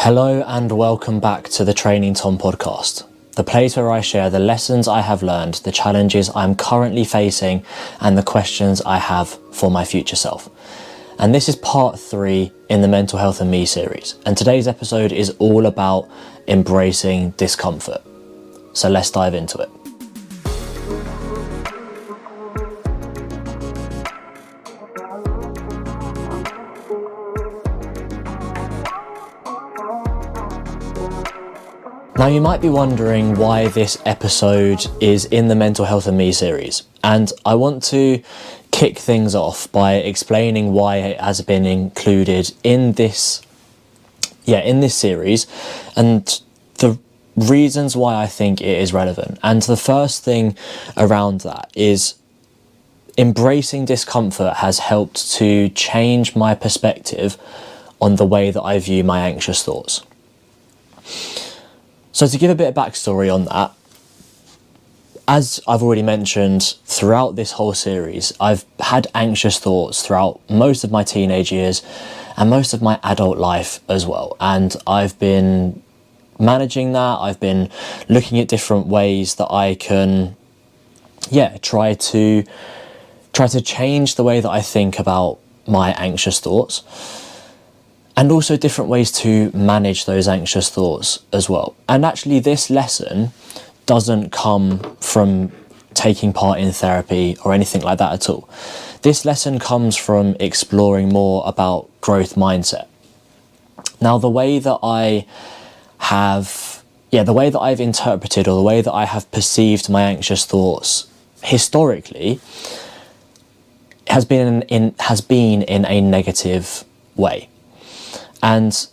Hello and welcome back to the Training Tom podcast, the place where I share the lessons I have learned, the challenges I'm currently facing, and the questions I have for my future self. And this is part 3 in the Mental Health and Me series, and today's episode is all about embracing discomfort. So let's dive into it. Now you might be wondering why this episode is in the Mental Health and Me series, and I want to kick things off by explaining why it has been included in this series and the reasons why I think it is relevant. And the first thing around that is embracing discomfort has helped to change my perspective on the way that I view my anxious thoughts. So to give a bit of backstory on that, as I've already mentioned throughout this whole series, I've had anxious thoughts throughout most of my teenage years and most of my adult life as well. And I've been managing that. I've been looking at different ways that I can, try to change the way that I think about my anxious thoughts. And also different ways to manage those anxious thoughts as well. And actually this lesson doesn't come from taking part in therapy or anything like that at all. This lesson comes from exploring more about growth mindset. Now the way that I've interpreted, or the way that I have perceived my anxious thoughts historically has been in a negative way. And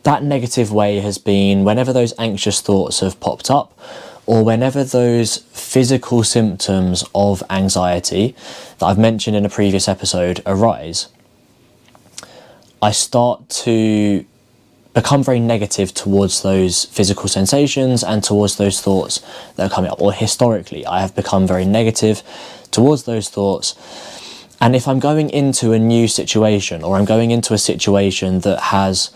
that negative way has been whenever those anxious thoughts have popped up, or whenever those physical symptoms of anxiety that I've mentioned in a previous episode arise, I start to become very negative towards those physical sensations and towards those thoughts that are coming up. Or historically, I have become very negative towards those thoughts. And if I'm going into a new situation, or I'm going into a situation that has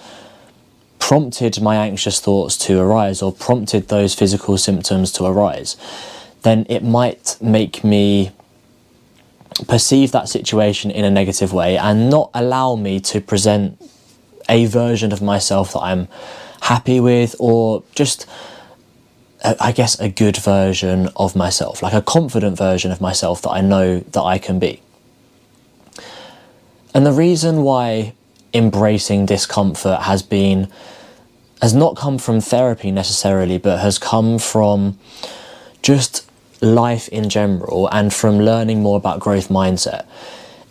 prompted my anxious thoughts to arise, or prompted those physical symptoms to arise, then it might make me perceive that situation in a negative way and not allow me to present a version of myself that I'm happy with, or just, I guess, a good version of myself, like a confident version of myself that I know that I can be. And the reason why embracing discomfort has not come from therapy necessarily, but has come from just life in general and from learning more about growth mindset,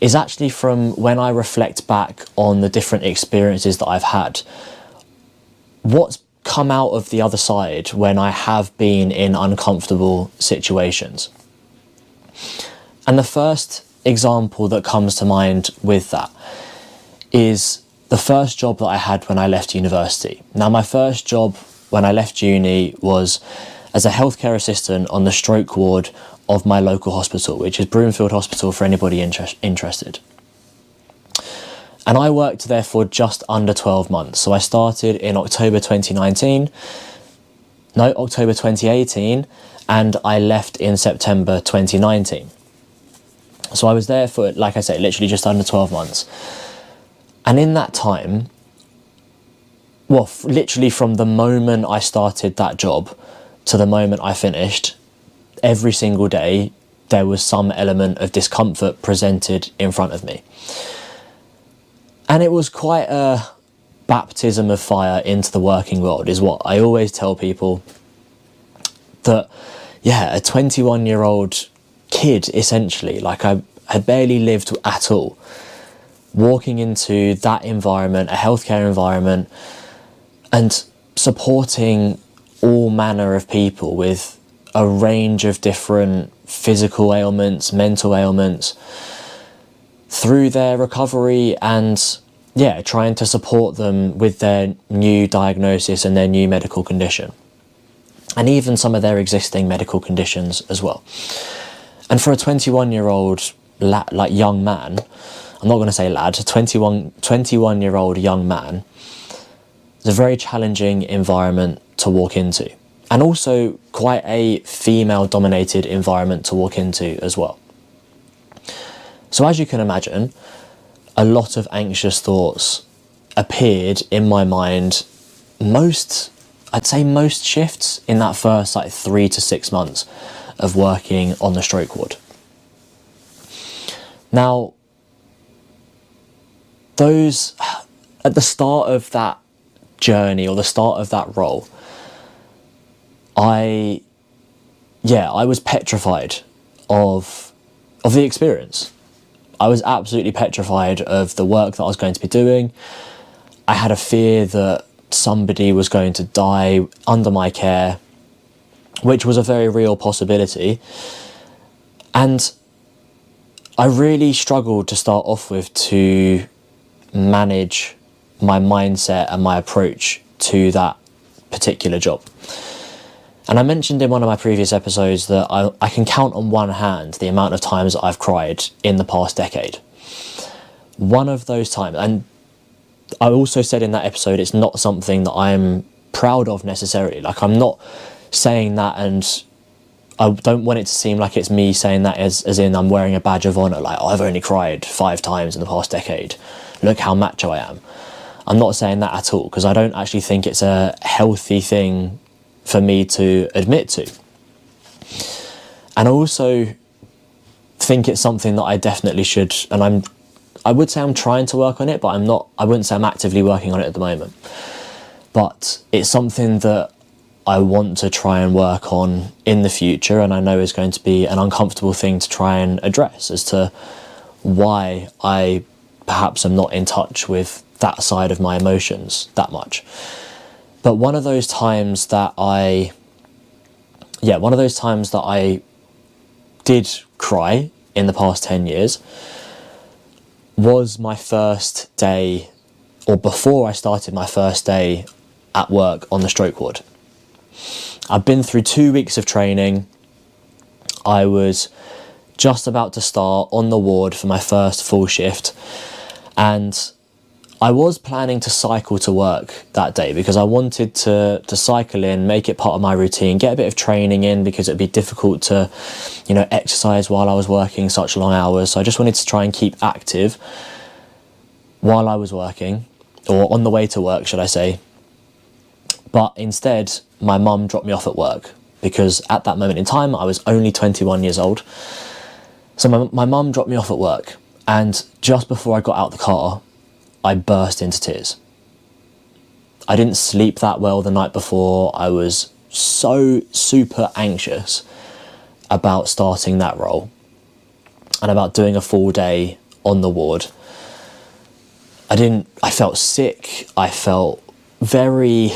is actually from when I reflect back on the different experiences that I've had. What's come out of the other side when I have been in uncomfortable situations. And the first example that comes to mind with that is the first job that I had when I left university. Now, my first job when I left uni was as a healthcare assistant on the stroke ward of my local hospital, which is Broomfield Hospital for anybody interested. And I worked there for just under 12 months. So I started in October 2018, and I left in September 2019. So I was there for, like I say, literally just under 12 months. And in that time, literally from the moment I started that job to the moment I finished, every single day, there was some element of discomfort presented in front of me. And it was quite a baptism of fire into the working world, is what I always tell people. That, a 21-year-old kid, essentially, like I had barely lived at all, walking into that environment, a healthcare environment, and supporting all manner of people with a range of different physical ailments, mental ailments, through their recovery, and trying to support them with their new diagnosis and their new medical condition, and even some of their existing medical conditions as well. And for a 21-year-old young man, I'm not going to say lad, a 21-year-old young man, It's a very challenging environment to walk into, and also quite a female-dominated environment to walk into as well. So as you can imagine, a lot of anxious thoughts appeared in my mind I'd say most shifts in that first 3 to 6 months of working on the stroke ward. Now, those, at the start of that journey or the start of that role, I was petrified of the experience. I was absolutely petrified of the work that I was going to be doing. I had a fear that somebody was going to die under my care, which was a very real possibility. And I really struggled to start off with to manage my mindset and my approach to that particular job. And I mentioned in one of my previous episodes that I can count on one hand the amount of times that I've cried in the past decade. One of those times, and I also said in that episode, it's not something that I'm proud of necessarily. I'm not saying that, and I don't want it to seem like it's me saying that as in I'm wearing a badge of honour, I've only cried 5 times in the past decade. Look how macho I am. I'm not saying that at all, because I don't actually think it's a healthy thing for me to admit to. And I also think it's something that I definitely should, and I would say I'm trying to work on it, but I wouldn't say I'm actively working on it at the moment. But it's something that I want to try and work on in the future, and I know is going to be an uncomfortable thing to try and address as to why I perhaps am not in touch with that side of my emotions that much. But one of those times that I did cry in the past 10 years was my first day, or before I started my first day at work on the stroke ward. I've been through 2 weeks of training. I was just about to start on the ward for my first full shift, and I was planning to cycle to work that day because I wanted to cycle in, make it part of my routine, get a bit of training in, because it'd be difficult to, exercise while I was working such long hours. So I just wanted to try and keep active while I was working, or on the way to work, should I say. But instead, my mum dropped me off at work because at that moment in time, I was only 21 years old. So my mum dropped me off at work, and just before I got out the car, I burst into tears. I didn't sleep that well the night before. I was so super anxious about starting that role and about doing a full day on the ward. I felt sick. I felt very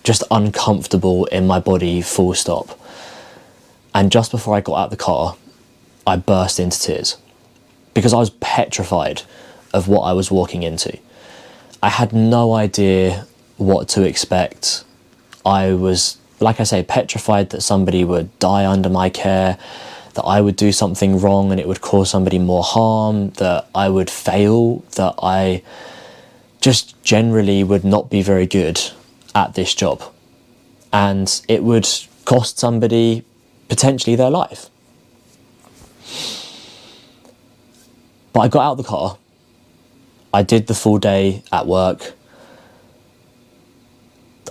just uncomfortable in my body, full stop. And just before I got out the car, I burst into tears because I was petrified of what I was walking into. I had no idea what to expect. I was, like I say, petrified that somebody would die under my care, that I would do something wrong and it would cause somebody more harm, that I would fail, that I just generally would not be very good at this job. And it would cost somebody potentially their life. But I got out of the car. I did the full day at work.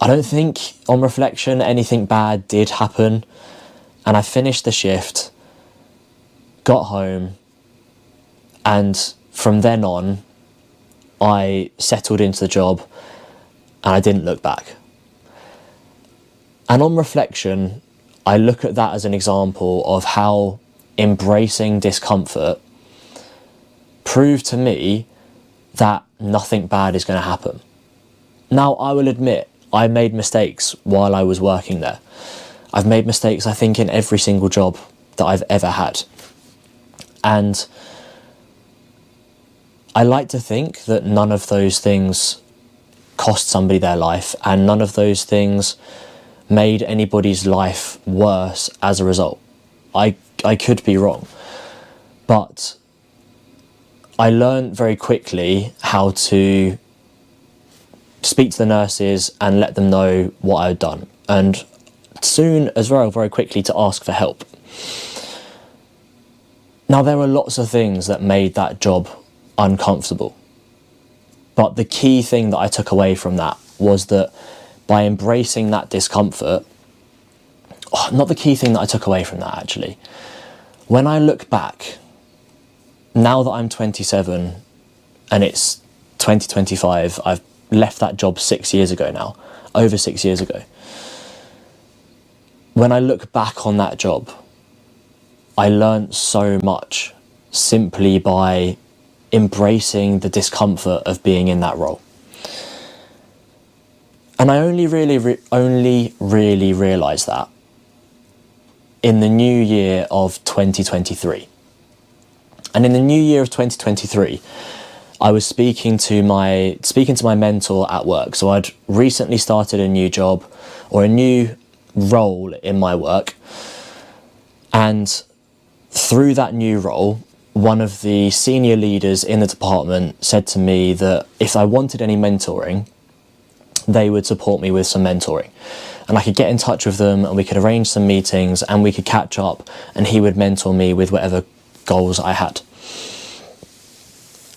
I don't think, on reflection, anything bad did happen. And I finished the shift, got home, and from then on, I settled into the job and I didn't look back. And on reflection, I look at that as an example of how embracing discomfort proved to me that nothing bad is going to happen. Now, I will admit, I made mistakes while I was working there. I've made mistakes, I think, in every single job that I've ever had. And I like to think that none of those things cost somebody their life, and none of those things made anybody's life worse as a result. I could be wrong. But I learned very quickly how to speak to the nurses and let them know what I had done. And soon as well, very quickly, to ask for help. Now, there were lots of things that made that job uncomfortable. But the key thing that I took away from that was that by embracing that discomfort, not the key thing that I took away from that actually, when I look back, now that I'm 27 and it's 2025, I've left that job 6 years ago now, over 6 years ago. When I look back on that job, I learned so much simply by embracing the discomfort of being in that role. And I only really realised that in the new year of 2023. And in the new year of 2023, I was speaking to my mentor at work. So I'd recently started a new job or a new role in my work. And through that new role, one of the senior leaders in the department said to me that if I wanted any mentoring, they would support me with some mentoring. And I could get in touch with them and we could arrange some meetings and we could catch up and he would mentor me with whatever goals I had.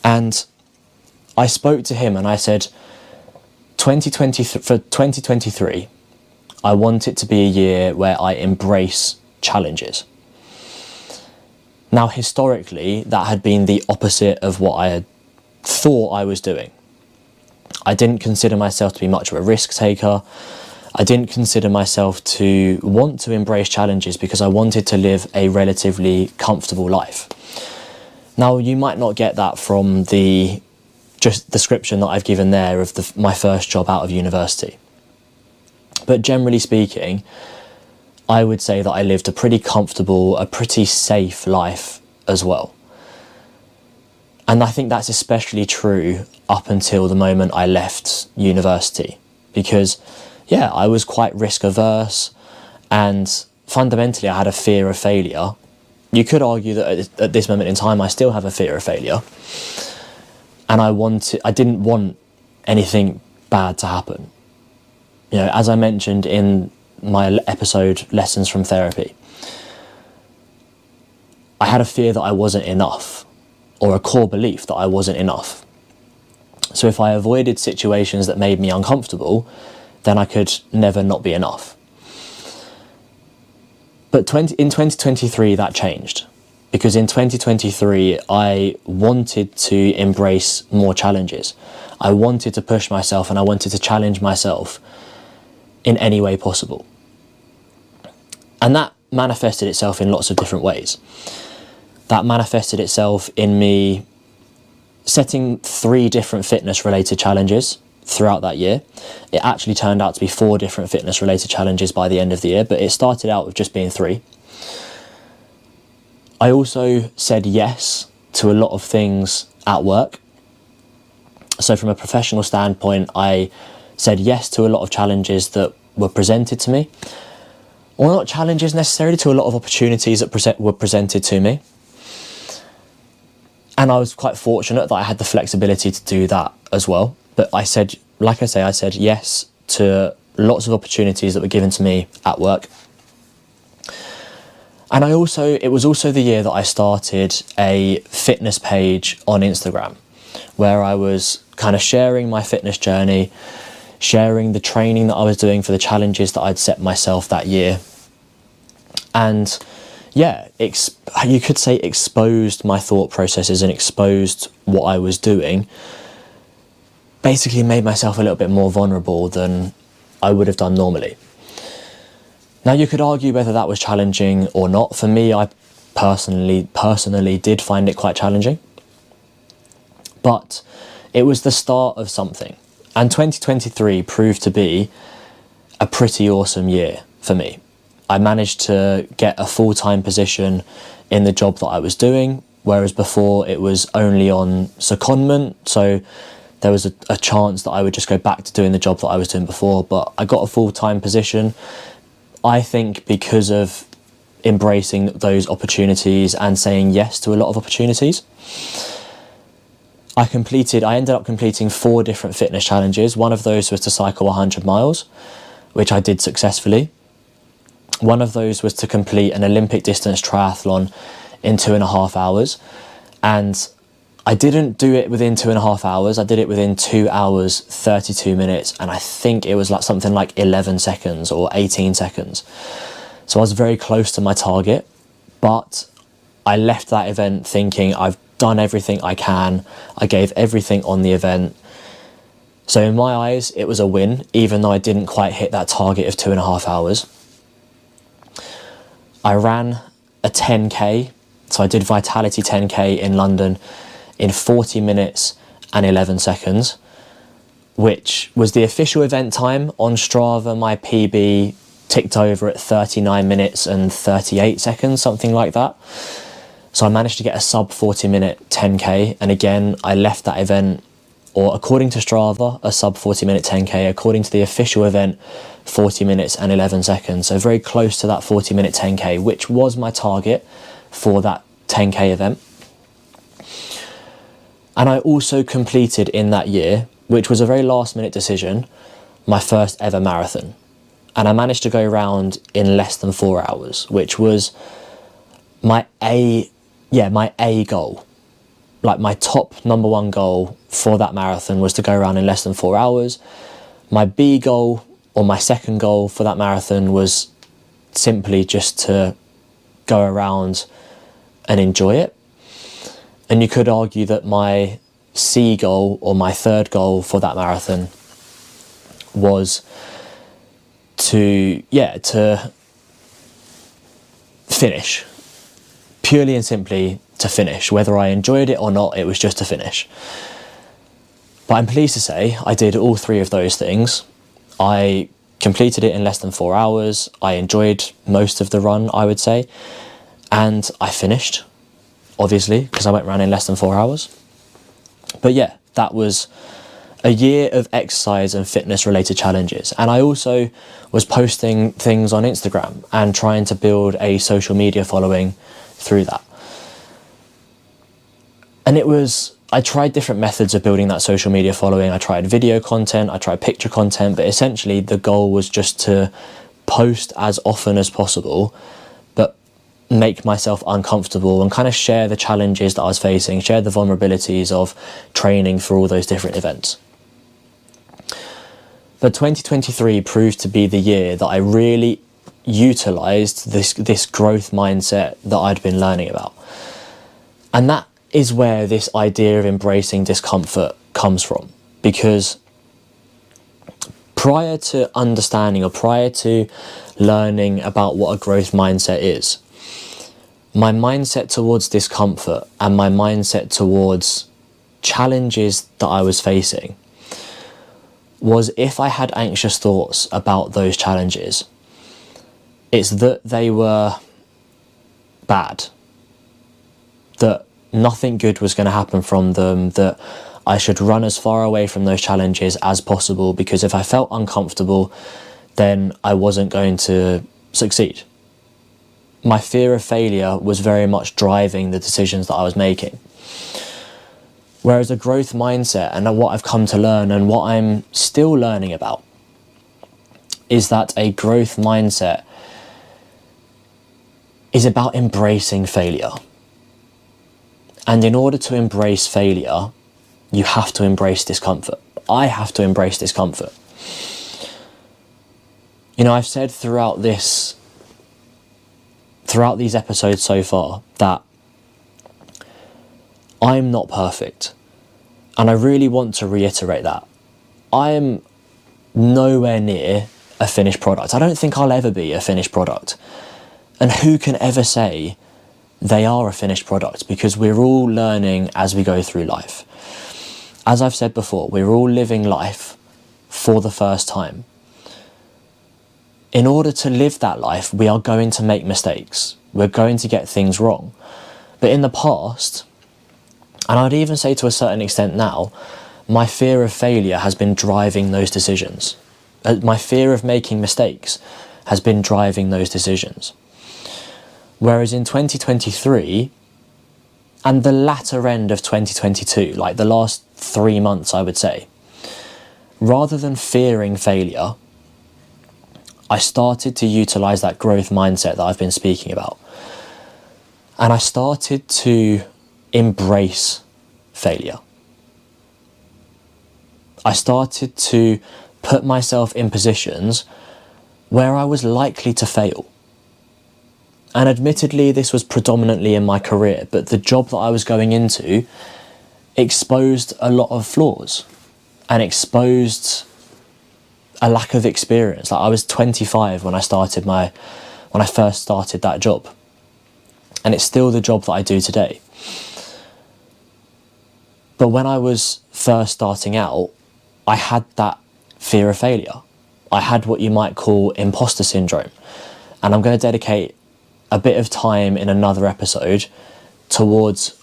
And I spoke to him and I said, for 2023, I want it to be a year where I embrace challenges. Now, historically, that had been the opposite of what I had thought I was doing. I didn't consider myself to be much of a risk taker. I didn't consider myself to want to embrace challenges because I wanted to live a relatively comfortable life. Now, you might not get that from the just description that I've given there of my first job out of university. But generally speaking, I would say that I lived a pretty comfortable, a pretty safe life as well. And I think that's especially true up until the moment I left university. Because, yeah, I was quite risk averse and fundamentally I had a fear of failure. You could argue that at this moment in time I still have a fear of failure. And I didn't want anything bad to happen. You know, as I mentioned in my episode, Lessons from Therapy, I had a fear that I wasn't enough, or a core belief that I wasn't enough. So if I avoided situations that made me uncomfortable, then I could never not be enough. But in 2023, that changed. Because in 2023, I wanted to embrace more challenges. I wanted to push myself and I wanted to challenge myself in any way possible. And that manifested itself in lots of different ways. That manifested itself in me setting 3 different fitness related challenges throughout that year. It actually turned out to be 4 different fitness related challenges by the end of the year, but it started out with just being 3. I also said yes to a lot of things at work. So from a professional standpoint, I said yes to a lot of challenges that were presented to me. Or not challenges necessarily, to a lot of opportunities that were presented to me. And I was quite fortunate that I had the flexibility to do that as well. But I said, like I say, I said yes to lots of opportunities that were given to me at work. And it was also the year that I started a fitness page on Instagram, where I was kind of sharing my fitness journey, sharing the training that I was doing for the challenges that I'd set myself that year. And yeah, you could say exposed my thought processes and exposed what I was doing. Basically made myself a little bit more vulnerable than I would have done normally. Now, you could argue whether that was challenging or not. For me, I personally did find it quite challenging. But it was the start of something. And 2023 proved to be a pretty awesome year for me. I managed to get a full-time position in the job that I was doing, whereas before it was only on secondment. So there was a chance that I would just go back to doing the job that I was doing before. But I got a full-time position, I think, because of embracing those opportunities and saying yes to a lot of opportunities. I ended up completing 4 different fitness challenges. One of those was to cycle 100 miles, which I did successfully. One of those was to complete an Olympic distance triathlon in 2.5 hours. And I didn't do it within 2.5 hours. I did it within 2 hours, 32 minutes. And I think it was like something like 11 seconds or 18 seconds. So I was very close to my target, but I left that event thinking I've done everything I can. I gave everything on the event. So in my eyes, it was a win, even though I didn't quite hit that target of 2.5 hours. I ran a 10K. So I did Vitality 10K in London in 40 minutes and 11 seconds, which was the official event time. On Strava, my PB ticked over at 39 minutes and 38 seconds, something like that. So I managed to get a sub 40 minute 10K. And again, I left that event, or according to Strava, a sub 40 minute 10K. According to the official event, 40 minutes and 11 seconds. So very close to that 40 minute 10K, which was my target for that 10K event. And I also completed in that year, which was a very last minute decision, my first ever marathon. And I managed to go around in less than 4 hours, which was my A goal. Like my top #1 goal for that marathon was to go around in less than 4 hours. My B goal, or my second goal for that marathon, was simply just to go around and enjoy it. And you could argue that my C goal, or my third goal for that marathon, was to finish. Purely and simply to finish. Whether I enjoyed it or not, it was just to finish. But I'm pleased to say I did all 3 of those things. I completed it in less than 4 hours. I enjoyed most of the run, I would say. And I finished, obviously, because I went around in less than 4 hours. But yeah, that was a year of exercise and fitness related challenges. And I also was posting things on Instagram and trying to build a social media following through that. And I tried different methods of building that social media following. I tried video content, I tried picture content, but essentially the goal was just to post as often as possible, but make myself uncomfortable and kind of share the challenges that I was facing, share the vulnerabilities of training for all those different events. But 2023 proved to be the year that I really utilised this growth mindset that I'd been learning about. And that is where this idea of embracing discomfort comes from. Because prior to understanding, or prior to learning about what a growth mindset is, my mindset towards discomfort and my mindset towards challenges that I was facing was, if I had anxious thoughts about those challenges, it's that they were bad, that nothing good was going to happen from them, that I should run as far away from those challenges as possible, because if I felt uncomfortable, then I wasn't going to succeed. My fear of failure was very much driving the decisions that I was making. Whereas a growth mindset, and what I've come to learn and what I'm still learning about, is that a growth mindset is about embracing failure. And in order to embrace failure, you have to embrace discomfort. I have to embrace discomfort. You know, I've said throughout these episodes so far that I'm not perfect. And I really want to reiterate that. I am nowhere near a finished product. I don't think I'll ever be a finished product. And who can ever say they are a finished product? Because we're all learning as we go through life. As I've said before, we're all living life for the first time. In order to live that life, we are going to make mistakes. We're going to get things wrong. But in the past, and I'd even say to a certain extent now, my fear of failure has been driving those decisions. My fear of making mistakes has been driving those decisions. Whereas in 2023, And the latter end of 2022, like the last 3 months, I would say, rather than fearing failure, I started to utilize that growth mindset that I've been speaking about. And I started to embrace failure. I started to put myself in positions where I was likely to fail. And admittedly, this was predominantly in my career, but the job that I was going into exposed a lot of flaws and exposed a lack of experience. Like, I was 25 when I first started that job. And it's still the job that I do today. But when I was first starting out, I had that fear of failure. I had what you might call imposter syndrome. And I'm going to dedicate a bit of time in another episode towards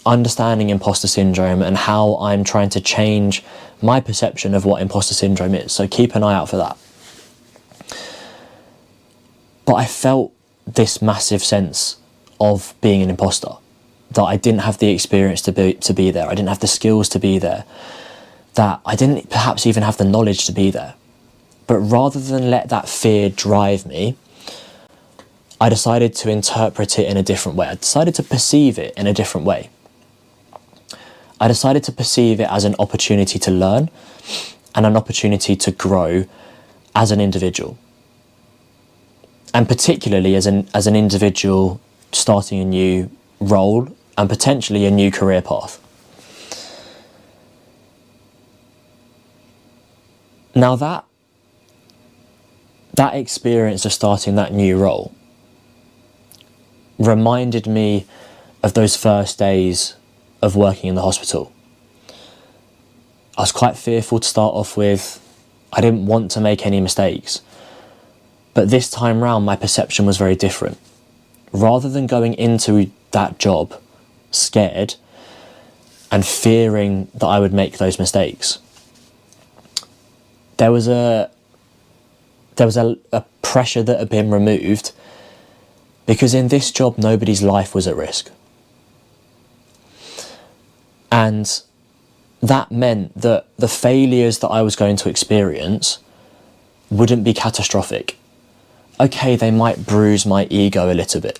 understanding imposter syndrome and how I'm trying to change my perception of what imposter syndrome is. So keep an eye out for that. But I felt this massive sense of being an imposter, that I didn't have the experience to be there. I didn't have the skills to be there, that I didn't perhaps even have the knowledge to be there. But rather than let that fear drive me, I decided to interpret it in a different way. I decided to perceive it in a different way. I decided to perceive it as an opportunity to learn and an opportunity to grow as an individual. And particularly as an individual starting a new role and potentially a new career path. Now that experience of starting that new role reminded me of those first days of working in the hospital. I was quite fearful to start off with. I didn't want to make any mistakes. But this time round, my perception was very different. Rather than going into that job scared and fearing that I would make those mistakes, there was a pressure that had been removed, because in this job nobody's life was at risk. And that meant that the failures that I was going to experience wouldn't be catastrophic. Okay, they might bruise my ego a little bit,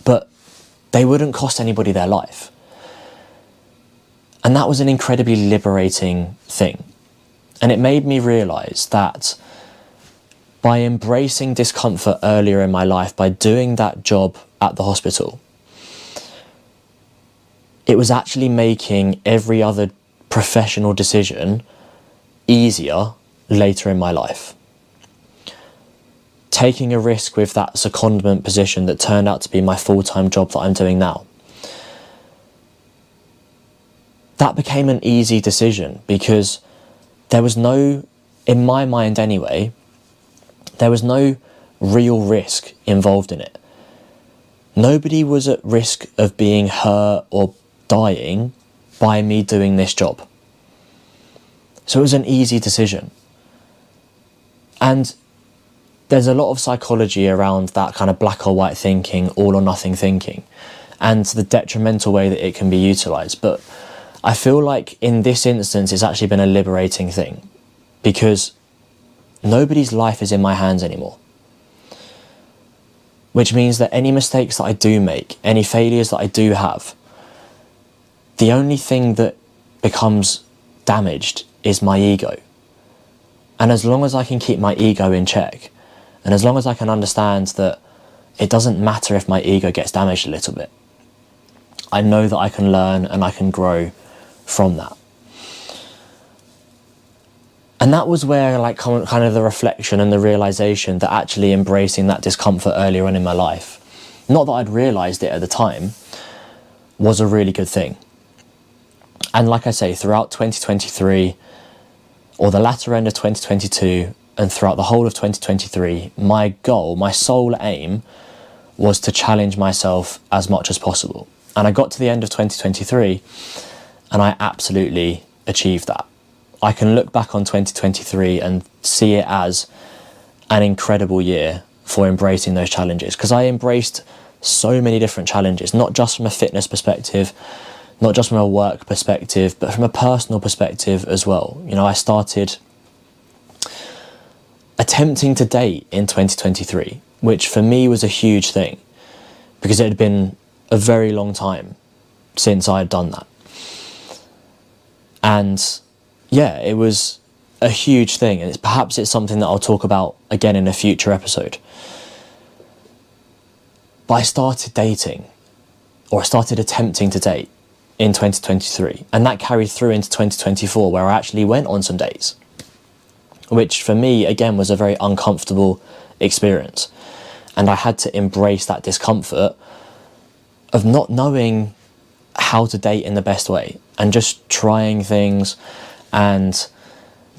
but they wouldn't cost anybody their life. And that was an incredibly liberating thing. And it made me realise that by embracing discomfort earlier in my life, by doing that job at the hospital, it was actually making every other professional decision easier later in my life. Taking a risk with that secondment position that turned out to be my full-time job that I'm doing now, that became an easy decision, because there was no, in my mind anyway, there was no real risk involved in it. Nobody was at risk of being hurt or dying by me doing this job. So it was an easy decision. And there's a lot of psychology around that kind of black or white thinking, all or nothing thinking, and the detrimental way that it can be utilised. But I feel like in this instance it's actually been a liberating thing, because nobody's life is in my hands anymore. Which means that any mistakes that I do make, any failures that I do have, the only thing that becomes damaged is my ego. And as long as I can keep my ego in check, and as long as I can understand that it doesn't matter if my ego gets damaged a little bit, I know that I can learn and I can grow from that. And that was where, like, kind of the reflection and the realisation that actually embracing that discomfort earlier on in my life, not that I'd realised it at the time, was a really good thing. And like I say, throughout 2023, or the latter end of 2022, and throughout the whole of 2023, my goal, my sole aim, was to challenge myself as much as possible. And I got to the end of 2023, and I absolutely achieved that. I can look back on 2023 and see it as an incredible year for embracing those challenges, because I embraced so many different challenges, not just from a fitness perspective, not just from a work perspective, but from a personal perspective as well. You know, I started attempting to date in 2023, which for me was a huge thing because it had been a very long time since I had done that. And yeah, it was a huge thing, and perhaps it's something that I'll talk about again in a future episode. But I started dating, or I started attempting to date in 2023, and that carried through into 2024, where I actually went on some dates, which for me again was a very uncomfortable experience, and I had to embrace that discomfort of not knowing how to date in the best way, and just trying things and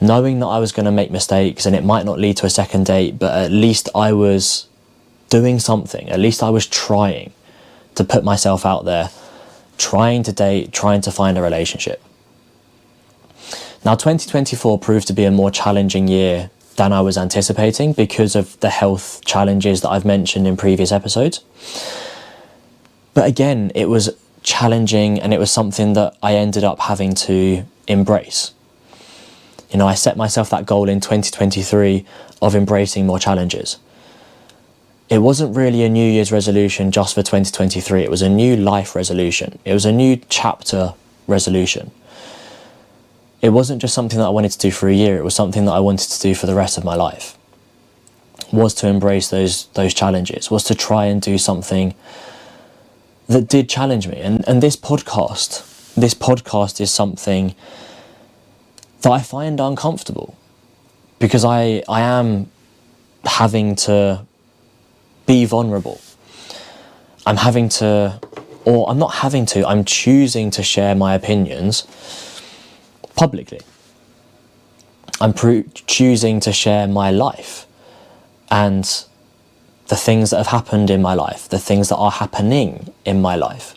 knowing that I was going to make mistakes and it might not lead to a second date, but at least I was doing something. At least I was trying to put myself out there, trying to date, trying to find a relationship. Now, 2024 proved to be a more challenging year than I was anticipating because of the health challenges that I've mentioned in previous episodes. But again, it was challenging, and it was something that I ended up having to embrace. You know, I set myself that goal in 2023 of embracing more challenges. It wasn't really a New Year's resolution just for 2023. It was a new life resolution. It was a new chapter resolution. It wasn't just something that I wanted to do for a year. It was something that I wanted to do for the rest of my life. Was to embrace those challenges. Was to try and do something that did challenge me. And this podcast is something that I find uncomfortable, because I am having to be vulnerable. I'm having to, or I'm not having to, I'm choosing to share my opinions publicly. I'm choosing to share my life and the things that have happened in my life, the things that are happening in my life,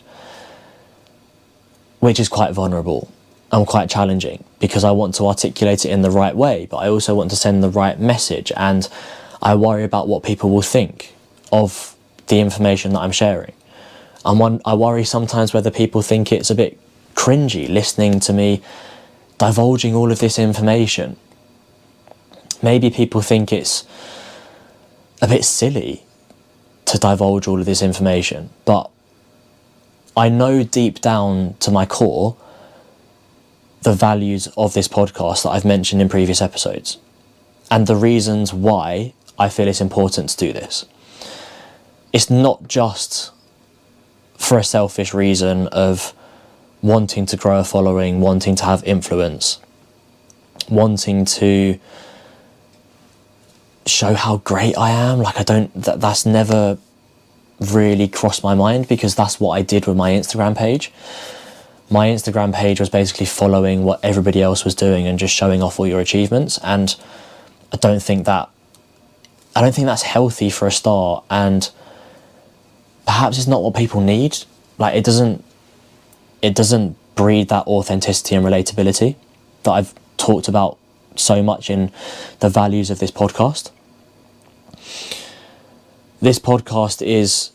which is quite vulnerable and quite challenging, because I want to articulate it in the right way, but I also want to send the right message, and I worry about what people will think of the information that I'm sharing. I worry sometimes whether people think it's a bit cringy listening to me divulging all of this information. Maybe people think it's a bit silly to divulge all of this information, but I know deep down to my core the values of this podcast that I've mentioned in previous episodes, and the reasons why I feel it's important to do this. It's not just for a selfish reason of wanting to grow a following, wanting to have influence, wanting to show how great I am. Like, that's never really crossed my mind, because that's what I did with my Instagram page. My Instagram page was basically following what everybody else was doing and just showing off all your achievements, and I don't think that's healthy for a start, and perhaps it's not what people need. Like, it doesn't breed that authenticity and relatability that I've talked about so much in the values of this podcast. This podcast is,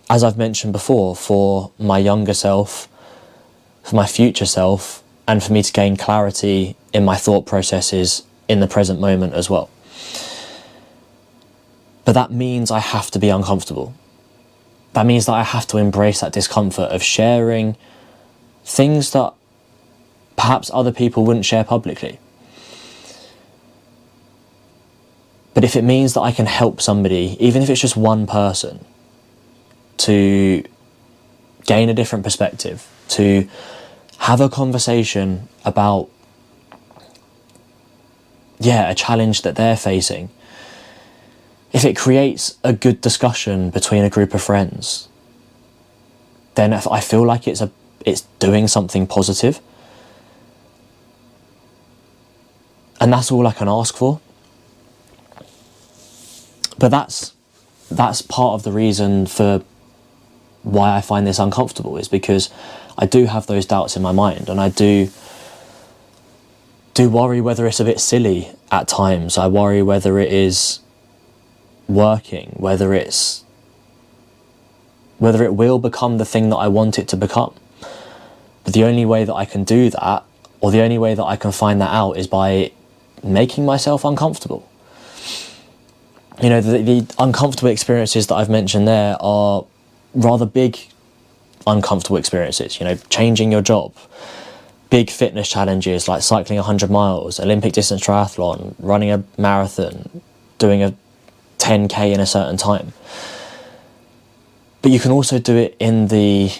as I've mentioned before, for my younger self, for my future self, and for me to gain clarity in my thought processes in the present moment as well. But that means I have to be uncomfortable. That means that I have to embrace that discomfort of sharing things that perhaps other people wouldn't share publicly. But if it means that I can help somebody, even if it's just one person, to gain a different perspective, to have a conversation about, a challenge that they're facing, if it creates a good discussion between a group of friends, then I feel like it's doing something positive. And that's all I can ask for. But that's part of the reason for why I find this uncomfortable, is because I do have those doubts in my mind, and I do worry whether it's a bit silly at times. I worry whether it is working, whether it's whether it will become the thing that I want it to become. But the only way that I can do that, or the only way that I can find that out, is by making myself uncomfortable. You know, the uncomfortable experiences that I've mentioned there are rather big uncomfortable experiences. You know, changing your job, big fitness challenges like cycling 100 miles, Olympic distance triathlon, running a marathon, doing a 10k in a certain time. But you can also do it in the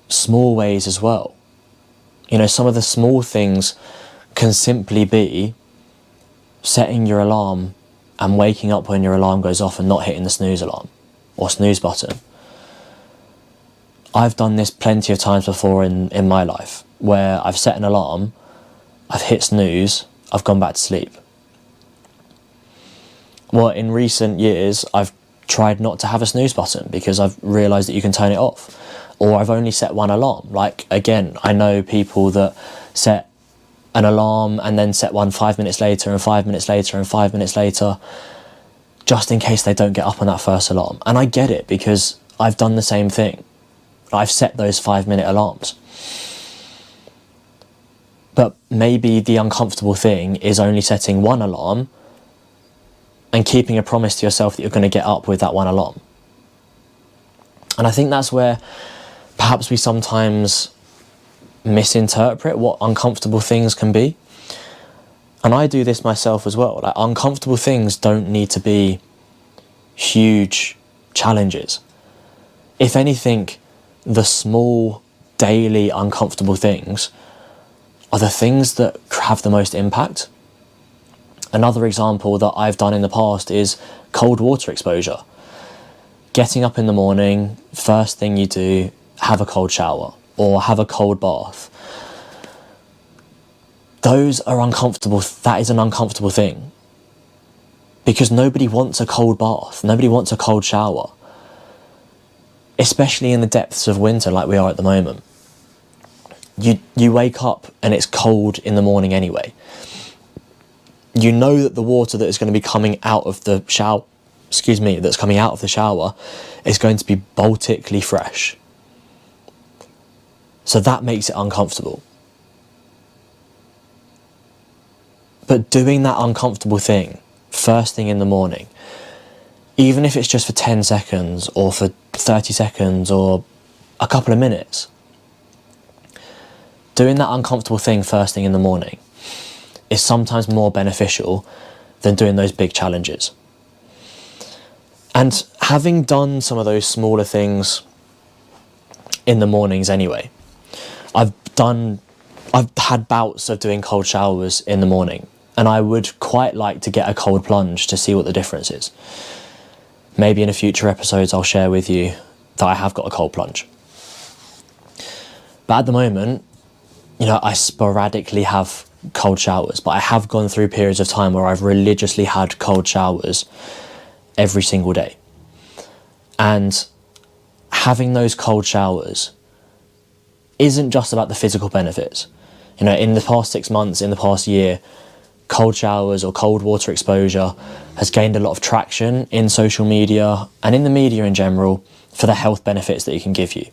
small ways as well. You know, some of the small things can simply be setting your alarm and waking up when your alarm goes off and not hitting the snooze alarm or snooze button. I've done this plenty of times before in my life, where I've set an alarm, I've hit snooze, I've gone back to sleep. Well, in recent years, I've tried not to have a snooze button because I've realised that you can turn it off. Or I've only set one alarm. Like, again, I know people that set an alarm and then set one 5 minutes later and 5 minutes later and 5 minutes later, just in case they don't get up on that first alarm. And I get it, because I've done the same thing. I've set those 5-minute alarms. But maybe the uncomfortable thing is only setting one alarm and keeping a promise to yourself that you're going to get up with that one alarm. And I think that's where perhaps we sometimes misinterpret what uncomfortable things can be. And I do this myself as well. Like, uncomfortable things don't need to be huge challenges. If anything, the small daily uncomfortable things are the things that have the most impact. Another example that I've done in the past is cold water exposure. Getting up in the morning, first thing you do, have a cold shower or have a cold bath. Those are uncomfortable. That is an uncomfortable thing, because nobody wants a cold bath. Nobody wants a cold shower, especially in the depths of winter like we are at the moment. You wake up and it's cold in the morning anyway. You know that the water that is going to be coming out of the shower, that's coming out of the shower, is going to be Baltically fresh. So that makes it uncomfortable. But doing that uncomfortable thing first thing in the morning, even if it's just for 10 seconds or for 30 seconds or a couple of minutes, doing that uncomfortable thing first thing in the morning is sometimes more beneficial than doing those big challenges. And having done some of those smaller things in the mornings anyway, I've had bouts of doing cold showers in the morning, and I would quite like to get a cold plunge to see what the difference is. Maybe in a future episodes I'll share with you that I have got a cold plunge. But at the moment, you know, I sporadically have cold showers, but I have gone through periods of time where I've religiously had cold showers every single day. And having those cold showers isn't just about the physical benefits. You know, in the past 6 months, in the past year, cold showers or cold water exposure has gained a lot of traction in social media and in the media in general for the health benefits that it can give you.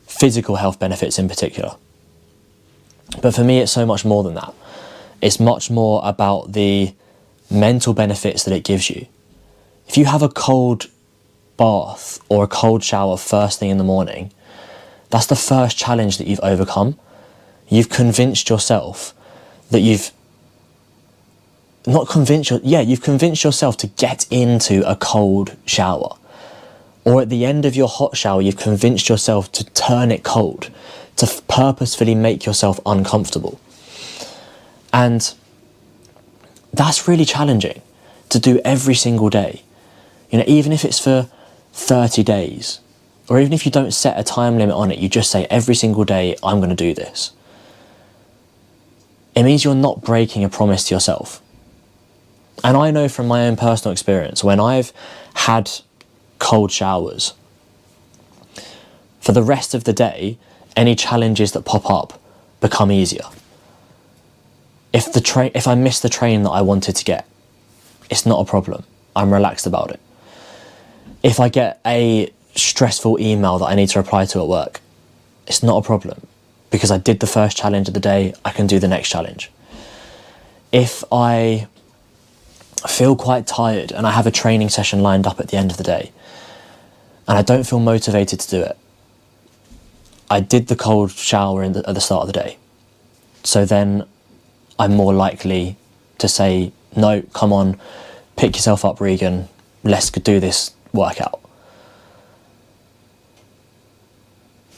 Physical health benefits in particular. But for me, it's so much more than that. It's much more about the mental benefits that it gives you. If you have a cold bath or a cold shower first thing in the morning, that's the first challenge that you've overcome. You've convinced yourself that you've convinced yourself to get into a cold shower. Or at the end of your hot shower, you've convinced yourself to turn it cold, to purposefully make yourself uncomfortable. And that's really challenging to do every single day. You know, even if it's for 30 days, or even if you don't set a time limit on it, you just say every single day, I'm going to do this. It means you're not breaking a promise to yourself. And I know from my own personal experience, when I've had cold showers, for the rest of the day, any challenges that pop up become easier. If I miss the train that I wanted to get, it's not a problem. I'm relaxed about it. If I get a stressful email that I need to reply to at work. It's not a problem, because I did the first challenge of the day, I can do the next challenge. If I feel quite tired and I have a training session lined up at the end of the day and I don't feel motivated to do it, I did the cold shower at the start of the day. So then I'm more likely to say, no, come on, pick yourself up, Regan, let's do this workout.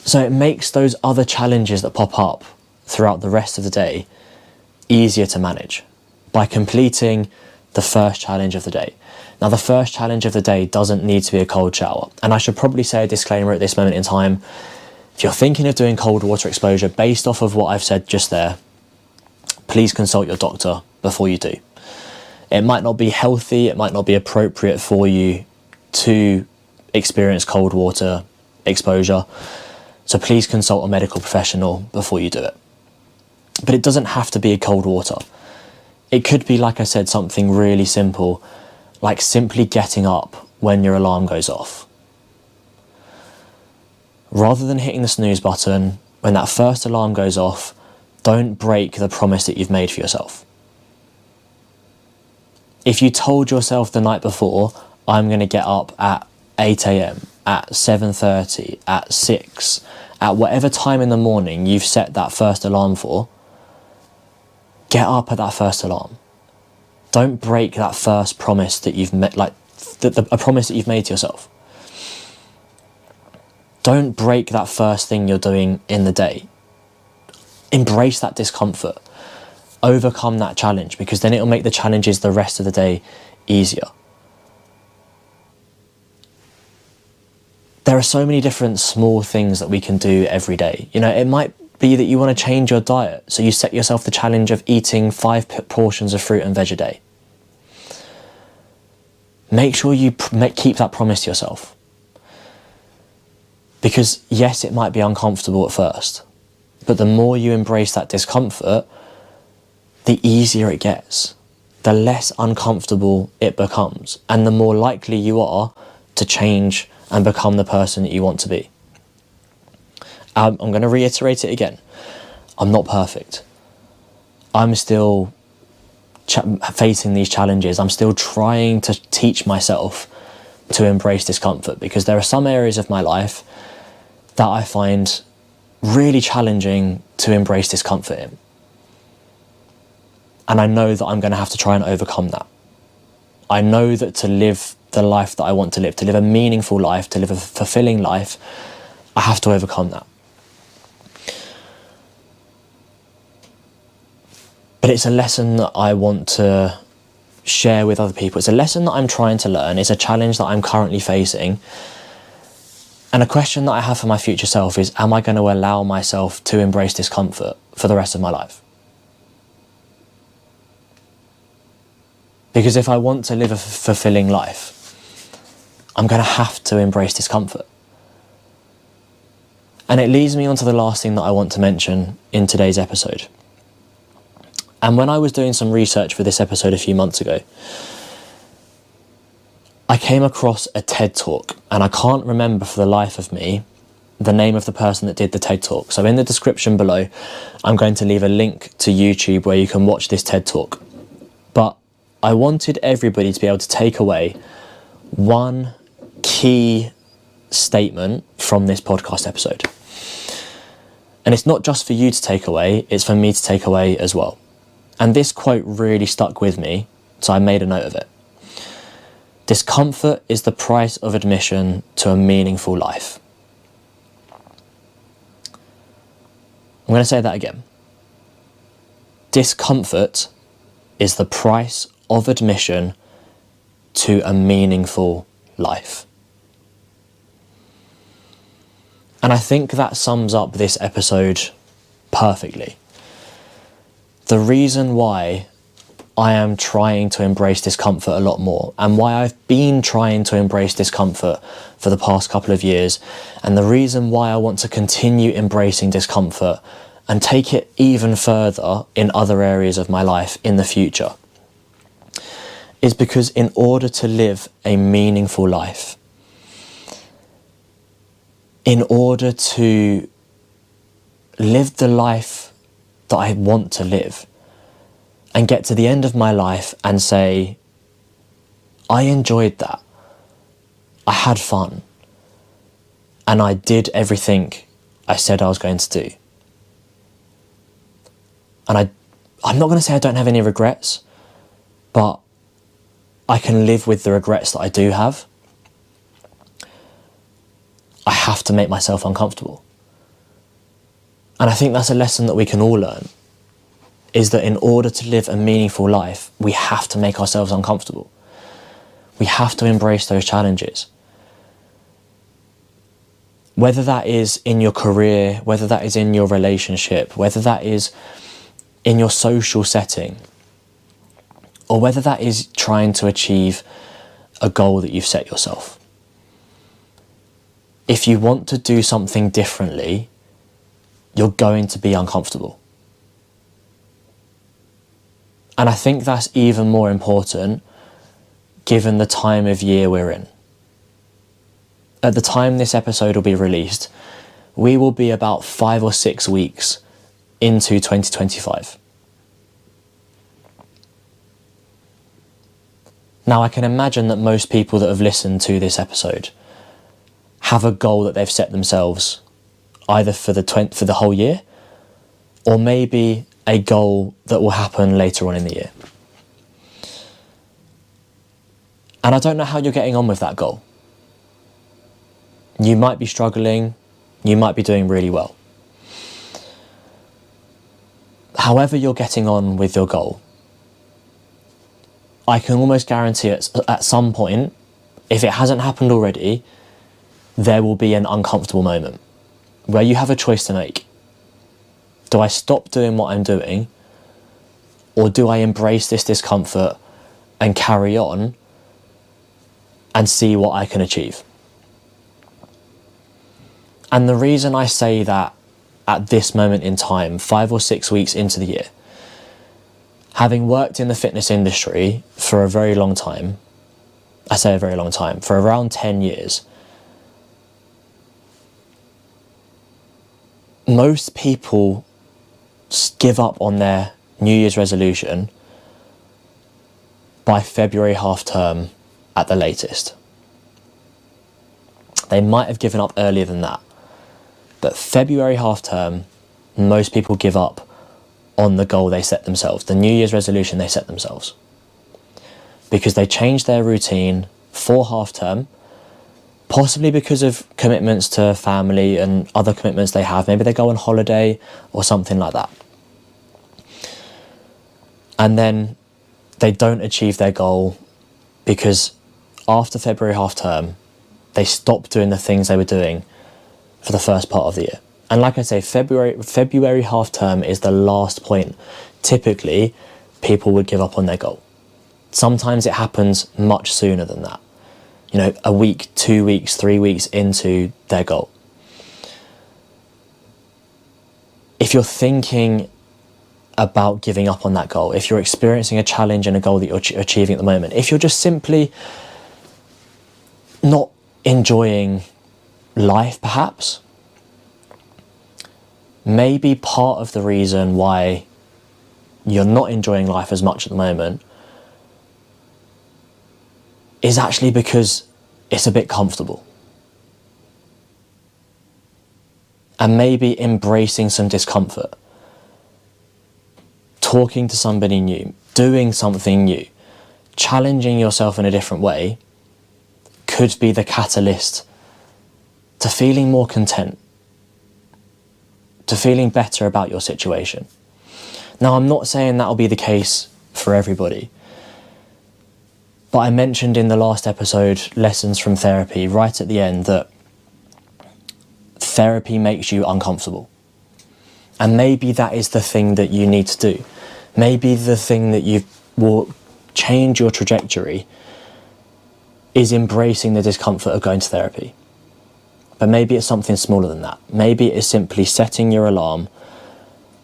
So it makes those other challenges that pop up throughout the rest of the day easier to manage by completing the first challenge of the day. Now, the first challenge of the day doesn't need to be a cold shower. And I should probably say a disclaimer at this moment in time. If you're thinking of doing cold water exposure based off of what I've said just there, please consult your doctor before you do. It might not be healthy, it might not be appropriate for you to experience cold water exposure. So please consult a medical professional before you do it. But it doesn't have to be a cold water. It could be, like I said, something really simple, like simply getting up when your alarm goes off. Rather than hitting the snooze button, when that first alarm goes off, don't break the promise that you've made for yourself. If you told yourself the night before, I'm going to get up at 8 a.m, at 7:30, at 6, at whatever time in the morning you've set that first alarm for, get up at that first alarm. Don't break that first promise that you've made, like a promise that you've made to yourself. Don't break that first thing you're doing in the day. Embrace that discomfort. Overcome that challenge, because then it'll make the challenges the rest of the day easier. There are so many different small things that we can do every day. You know, it might be that you want to change your diet, so you set yourself the challenge of eating 5 portions of fruit and veg a day. Make sure you keep that promise to yourself. Because yes, it might be uncomfortable at first, but the more you embrace that discomfort, the easier it gets, the less uncomfortable it becomes, and the more likely you are to change and become the person that you want to be. I'm going to reiterate it again. I'm not perfect. I'm still facing these challenges. I'm still trying to teach myself to embrace discomfort, because there are some areas of my life that I find really challenging to embrace discomfort in. And I know that I'm going to have to try and overcome that. I know that to live the life that I want to live a meaningful life, to live a fulfilling life, I have to overcome that. But it's a lesson that I want to share with other people. It's a lesson that I'm trying to learn. It's a challenge that I'm currently facing. And a question that I have for my future self is, am I going to allow myself to embrace discomfort for the rest of my life? Because if I want to live a fulfilling life, I'm going to have to embrace discomfort. And it leads me on to the last thing that I want to mention in today's episode. And when I was doing some research for this episode a few months ago, I came across a TED Talk, and I can't remember for the life of me the name of the person that did the TED Talk. So in the description below, I'm going to leave a link to YouTube where you can watch this TED Talk. But I wanted everybody to be able to take away one key statement from this podcast episode. And it's not just for you to take away, it's for me to take away as well. And this quote really stuck with me, so I made a note of it. Discomfort is the price of admission to a meaningful life. I'm going to say that again. Discomfort is the price of admission to a meaningful life. And I think that sums up this episode perfectly. The reason why I am trying to embrace discomfort a lot more, and why I've been trying to embrace discomfort for the past couple of years, and the reason why I want to continue embracing discomfort and take it even further in other areas of my life in the future, is because in order to live a meaningful life, in order to live the life that I want to live and get to the end of my life and say, I enjoyed that. I had fun. And I did everything I said I was going to do. And I'm not going to say I don't have any regrets, but I can live with the regrets that I do have. I have to make myself uncomfortable. And I think that's a lesson that we can all learn, is that in order to live a meaningful life, we have to make ourselves uncomfortable. We have to embrace those challenges. Whether that is in your career, whether that is in your relationship, whether that is in your social setting, or whether that is trying to achieve a goal that you've set yourself. If you want to do something differently, you're going to be uncomfortable. And I think that's even more important given the time of year we're in. At the time this episode will be released, we will be about 5 or 6 weeks into 2025. Now, I can imagine that most people that have listened to this episode have a goal that they've set themselves either for the whole year, or maybe a goal that will happen later on in the year. And I don't know how you're getting on with that goal. You might be struggling, you might be doing really well. However you're getting on with your goal, I can almost guarantee at some point, if it hasn't happened already, there will be an uncomfortable moment where you have a choice to make. Do I stop doing what I'm doing, or do I embrace this discomfort and carry on and see what I can achieve? And the reason I say that at this moment in time, 5 or 6 weeks into the year, having worked in the fitness industry for a very long time, I say a very long time, for around 10 years, most people give up on their New Year's resolution by February half term at the latest. They might have given up earlier than that, but February half term, most people give up on the goal they set themselves, the New Year's resolution they set themselves, because they change their routine for half term, possibly because of commitments to family and other commitments they have. Maybe they go on holiday or something like that. And then they don't achieve their goal because after February half term, they stop doing the things they were doing for the first part of the year. And like I say, February half term is the last point. Typically, people would give up on their goal. Sometimes it happens much sooner than that. You know, a week, 2 weeks, 3 weeks into their goal. If you're thinking about giving up on that goal, if you're experiencing a challenge and a goal that you're achieving at the moment, if you're just simply not enjoying life, perhaps, maybe part of the reason why you're not enjoying life as much at the moment is actually because it's a bit comfortable. And maybe embracing some discomfort, talking to somebody new, doing something new, challenging yourself in a different way could be the catalyst to feeling more content, to feeling better about your situation. Now, I'm not saying that'll be the case for everybody, but I mentioned in the last episode, Lessons from Therapy, right at the end, that therapy makes you uncomfortable. And maybe that is the thing that you need to do. Maybe the thing that will change your trajectory is embracing the discomfort of going to therapy. But maybe it's something smaller than that. Maybe it is simply setting your alarm,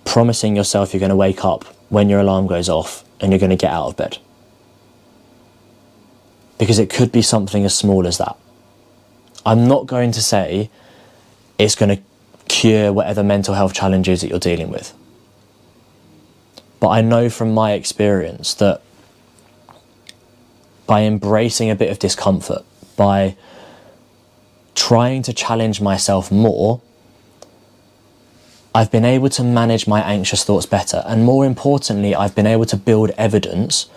promising yourself you're going to wake up when your alarm goes off and you're going to get out of bed. Because it could be something as small as that. I'm not going to say it's going to cure whatever mental health challenges that you're dealing with. But I know from my experience that by embracing a bit of discomfort, by trying to challenge myself more, I've been able to manage my anxious thoughts better. And more importantly, I've been able to build evidence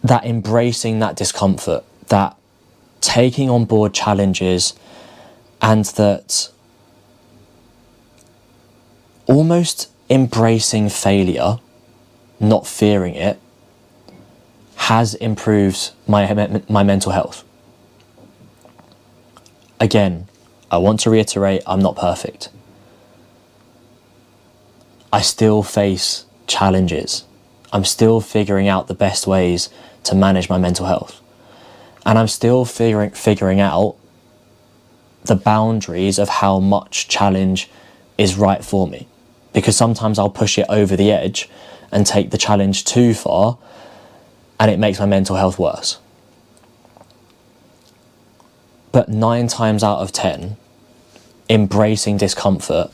that embracing that discomfort, that taking on board challenges, and that almost embracing failure, not fearing it, has improved my mental health. Again, I want to reiterate, I'm not perfect. I still face challenges. I'm still figuring out the best ways to manage my mental health. And I'm still figuring out the boundaries of how much challenge is right for me. Because sometimes I'll push it over the edge and take the challenge too far, and it makes my mental health worse. But 9 times out of 10, embracing discomfort,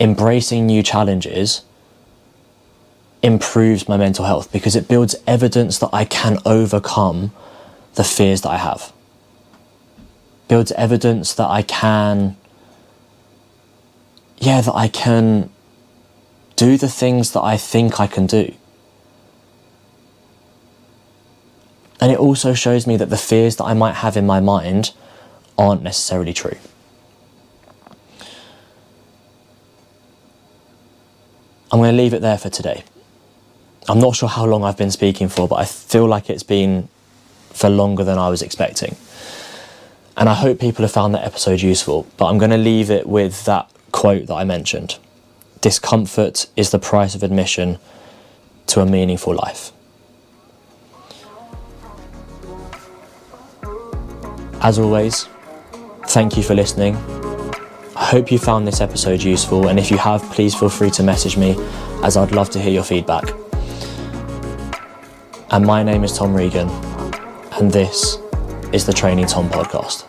embracing new challenges, improves my mental health because it builds evidence that I can overcome the fears that I have. Builds evidence that I can do the things that I think I can do. And it also shows me that the fears that I might have in my mind aren't necessarily true. I'm going to leave it there for today. I'm not sure how long I've been speaking for, but I feel like it's been for longer than I was expecting. And I hope people have found that episode useful, but I'm going to leave it with that quote that I mentioned. Discomfort is the price of admission to a meaningful life. As always, thank you for listening. I hope you found this episode useful, and if you have, please feel free to message me, as I'd love to hear your feedback. And my name is Tom Regan, and this is the Training Tom podcast.